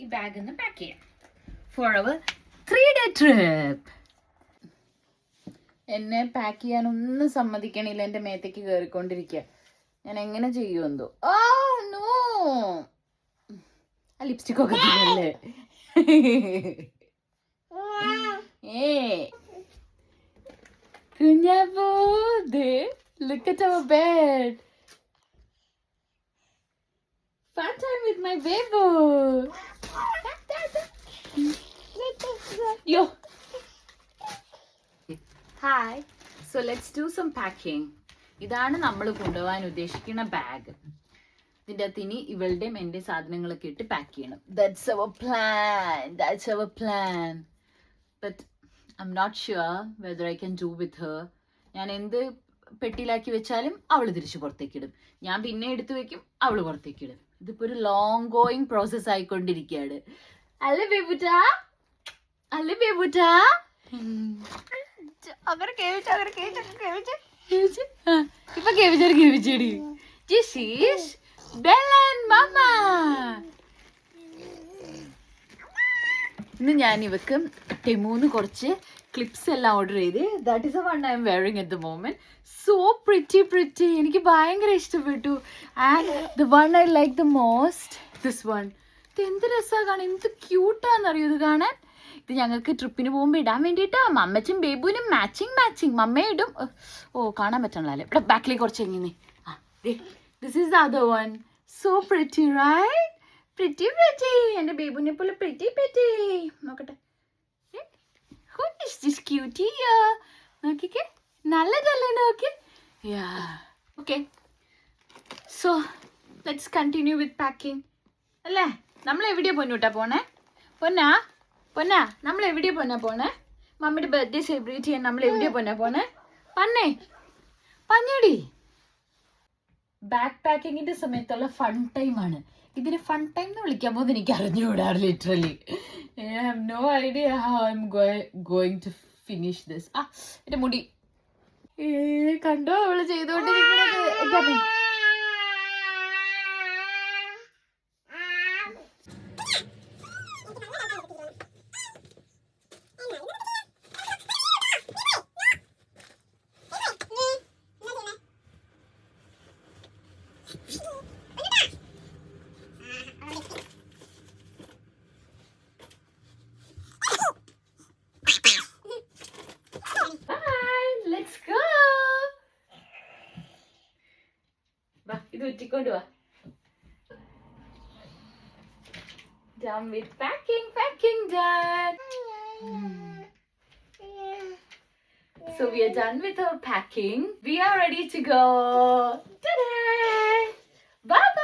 ഈ ബാഗ് ഒന്ന് പാക്ക് ചെയ്യാം ഫോർ അവർ 3-day ട്രിപ്പ്. എന്നെ പാക്ക് ചെയ്യാനൊന്നും സമ്മതിക്കണില്ല, എൻ്റെ മേത്തേക്ക് കയറിക്കൊണ്ടിരിക്കുക. ഞാൻ എങ്ങനെ ചെയ്യുമെന്തോ. നോ, ആ ലിപ്സ്റ്റിക് ഒക്കെ ചെയ്യല്ലേ. Kunjappu, look at our bed. Fun time with my baby. Yo. Hi. So let's do some packing. ഇതാണ് നമ്മൾ കൊണ്ടുപോകാൻ ഉദ്ദേശിക്കുന്ന ബാഗ്. ഇതിൻ്റെ അകത്ത് ഇനി ഇവളുടെയും എൻ്റെ സാധനങ്ങളൊക്കെ ഇട്ട് പാക്ക് ചെയ്യണം. That's our plan. But I'm not sure whether I can do with her. ഞാൻ എന്ത് പെട്ടിയിലാക്കി വെച്ചാലും അവൾ തിരിച്ച് പുറത്തേക്കിടും, ഞാൻ പിന്നെ എടുത്തു വെക്കും, അവൾ പുറത്തേക്കിടും. ഇതിപ്പോ ഒരു ലോങ് ഗോയിങ് പ്രോസസ് ആയിക്കൊണ്ടിരിക്കുകയാണ്. അല്ലേ ബേബുട്ടാ, അല്ലേ ബേബുട്ടാ? ഇപ്പൊ കേവിച്ചേടി ജിഷീഷ് ബെല്ലൻ മമ്മ. ഇന്ന് ഞാൻ ഇവക്ക് ടെമൂന്ന് കുറച്ച് ക്ലിപ്സ് എല്ലാം ഓർഡർ ചെയ്ത്. That is A one I M wearing at the moment. So pretty, എനിക്ക് ഭയങ്കര ഇഷ്ടപ്പെട്ടു. And the one I like the most, this one. ഇത് എന്ത് രസമാണ് കാണാൻ, എന്ത് ക്യൂട്ടാന്നറിയോ ഇത് കാണാൻ. ഇത് ഞങ്ങൾക്ക് ട്രിപ്പിന് പോകുമ്പോൾ ഇടാൻ വേണ്ടിയിട്ടാ. മമ്മച്ചും ബേബുവിനും മാച്ചിങ് മമ്മയും ഇടും. കാണാൻ പറ്റണല്ലേ, ഇവിടെ ബാക്കിലേക്ക് കുറച്ച് എങ്ങനെ. This is the other one. So pretty right, pretty. എൻ്റെ ബേബുവിനെ പോലെ പ്രിറ്റി. നോക്കട്ടെ, who is this cutie? നോക്കിക്കേ, നല്ലതല്ലേ നോക്കി. Okay, so let's continue with packing. അല്ലേ, നമ്മൾ എവിടെയാ പൊന്നൂട്ടാ പോണേ? പൊന്നാ നമ്മൾ എവിടെയാ പോണേ? മമ്മിയുടെ ബർത്ത്ഡേ സെലിബ്രേറ്റ് ചെയ്യാൻ നമ്മൾ എവിടെയാ പോണേ? പഞ്ഞടി. ബാക്ക് പാക്കിങ്ങിന്റെ സമയത്തുള്ള ഫൺ ടൈമാണ്. ഇതിന് ഫൺ ടൈം എന്ന് വിളിക്കാൻ പോകുന്നത് എനിക്ക് അറിഞ്ഞുകൂടാ. Literally I have no idea how I'm going to finish this. എന്റെ മുടി കണ്ടോ അവള് ചെയ്തോണ്ടിരിക്കുന്നത്. ഇത് ഉറ്റിക്കൊണ്ട് വാ. Done with packing done. So we are done with our packing. We are ready to go. Ta-da! Bye.